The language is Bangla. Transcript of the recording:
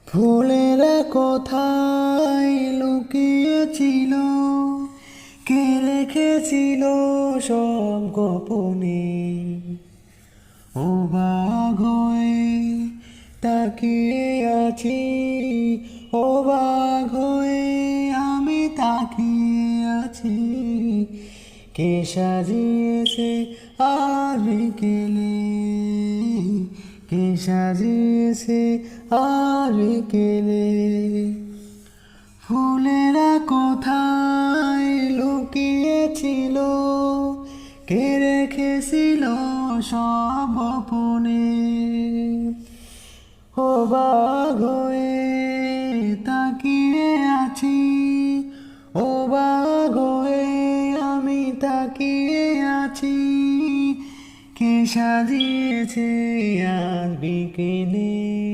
ফুলেরা কোথায় লুকিয়েছিল, কে রেখেছিল সব গোপনে। অবাক হয়ে তাকিয়ে আছি, অবাক হয়ে আমি তাকিয়ে আছি। কে সাজিয়েছে আর বিকেলে, কে সাজিয়েছে আর বিকেলে। ফুলেরা কোথায় লুকিয়েছিল, কে রেখেছিল সব গোপনে। অবাক হয়ে তাকিয়ে আছি, অবাক হয়ে আমি তাকিয়ে আছি। কে সাজিয়েছে আজ বিকেলে।